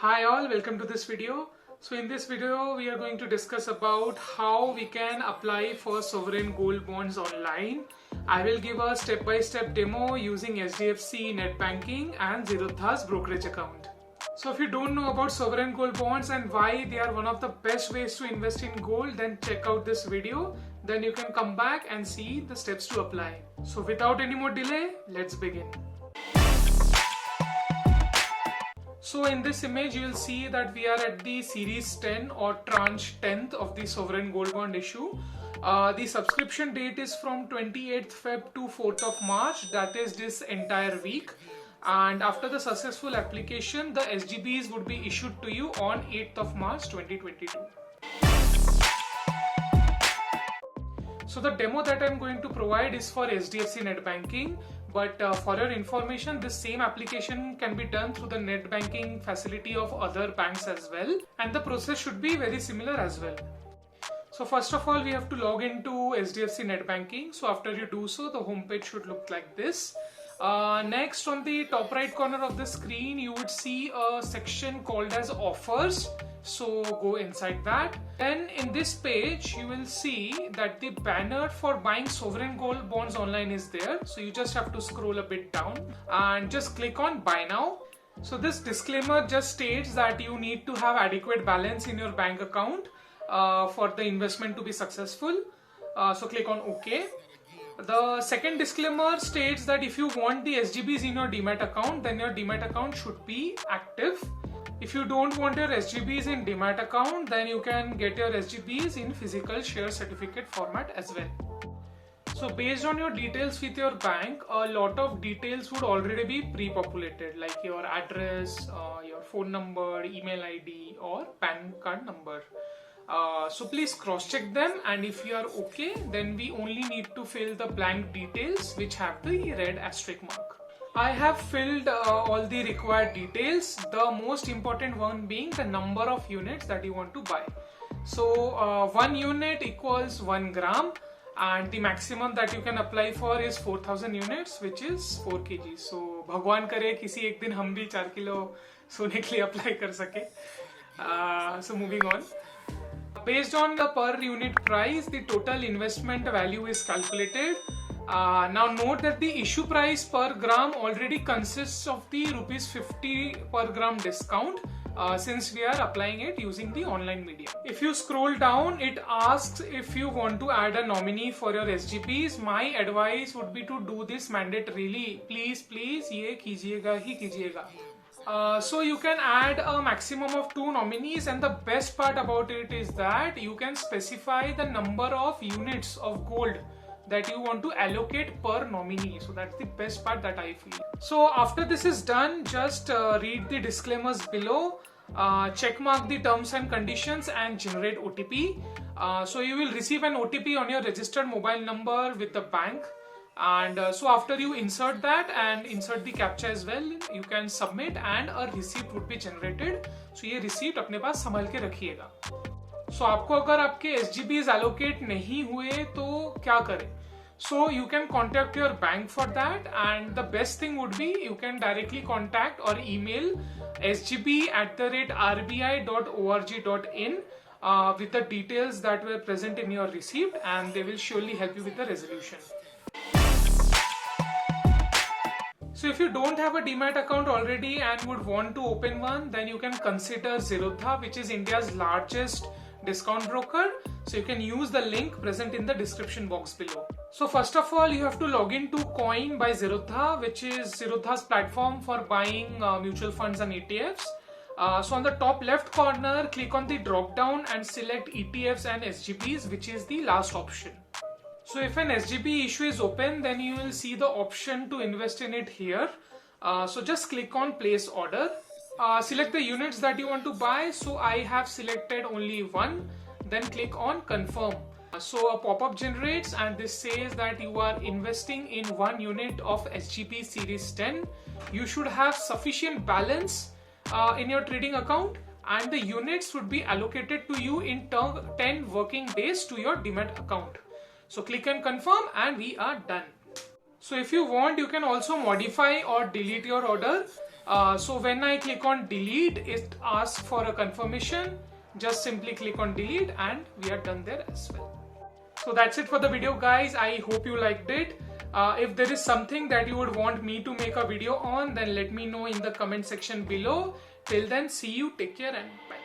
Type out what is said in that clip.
Hi all, welcome to this video. So in this video we are going to discuss about how we can apply for sovereign gold bonds online. I will give a step-by-step demo using HDFC net banking and Zerodha's brokerage account. So if you don't know about sovereign gold bonds and why they are one of the best ways to invest in gold, then check out this video. Then you can come back and see the steps to apply. So without any more delay, let's begin. So in this image you will see that we are at the series 10 or tranche 10th of the sovereign gold bond issue. The subscription date is from 28th Feb to 4th of March, that is this entire week. And after the successful application, the SGBs would be issued to you on 8th of March 2022. So the demo that I am going to provide is for HDFC net banking. But for your information, this same application can be done through the net banking facility of other banks as well. And the process should be very similar as well. So first of all, we have to log into HDFC net banking. So after you do so, the homepage should look like this. Next, on the top right corner of the screen, you would see a section called as offers. So go inside that. Then in this page you will see that the banner for buying sovereign gold bonds online is there. So you just have to scroll a bit down and just click on buy now. So this disclaimer just states that you need to have adequate balance in your bank account for the investment to be successful. So click on OK. The second disclaimer states that if you want the SGBs in your Demat account, then your Demat account should be active. If you don't want your SGBs in Demat account, then you can get your SGBs in physical share certificate format as well. So based on your details with your bank, a lot of details would already be pre-populated, like your address, your phone number, email ID or PAN card number. So please cross-check them, and if you are okay, then we only need to fill the blank details which have the red asterisk mark. I have filled all the required details, the most important one being the number of units that you want to buy. So 1 unit equals 1 gram, and the maximum that you can apply for is 4000 units, which is 4 kg. So भगवान करे किसी एक दिन हम भी 4 kilo सोने के लिए apply कर सके. So moving on. Based on the per unit price, the total investment value is calculated. Now note that the issue price per gram already consists of the ₹50 per gram discount since we are applying it using the online medium. If you scroll down, it asks if you want to add a nominee for your SGPs. My advice would be to do this mandatorily. Please ये कीजिएगा ही कीजिएगा. So you can add a maximum of 2 nominees, and the best part about it is that you can specify the number of units of gold that you want to allocate per nominee. So that's the best part that I feel. So after this is done, just read the disclaimers below, check mark the terms and conditions and generate OTP. So you will receive an OTP on your registered mobile number with the bank. And so after you insert that and insert the captcha as well, you can submit and a receipt would be generated. So ये receipt अपने पास संभाल के रखिएगा. So आपको अगर आपके SGBs allocate नहीं हुए तो क्या करें? So you can contact your bank for that, and the best thing would be you can directly contact or email sgb@rbi.org.in with the details that were present in your receipt, and they will surely help you with the resolution. So if you don't have a Demat account already and would want to open one, then you can consider Zerodha, which is India's largest discount broker. So you can use the link present in the description box below. So first of all, you have to log into Coin by Zerodha, which is Zerodha's platform for buying mutual funds and ETFs. So on the top left corner, click on the drop down and select ETFs and SGBs, which is the last option. So if an SGB issue is open, then you will see the option to invest in it here. So just click on place order. Select the units that you want to buy. So I have selected only 1. Then click on confirm. So a pop-up generates and this says that you are investing in 1 unit of SGB series 10. You should have sufficient balance in your trading account, and the units would be allocated to you in 10 working days to your Demat account. So click and confirm and we are done. So if you want, you can also modify or delete your order. So when I click on delete, it asks for a confirmation. Just simply click on delete and we are done there as well. So that's it for the video, guys. I hope you liked it. If there is something that you would want me to make a video on, then let me know in the comment section below. Till then, see you, take care and bye.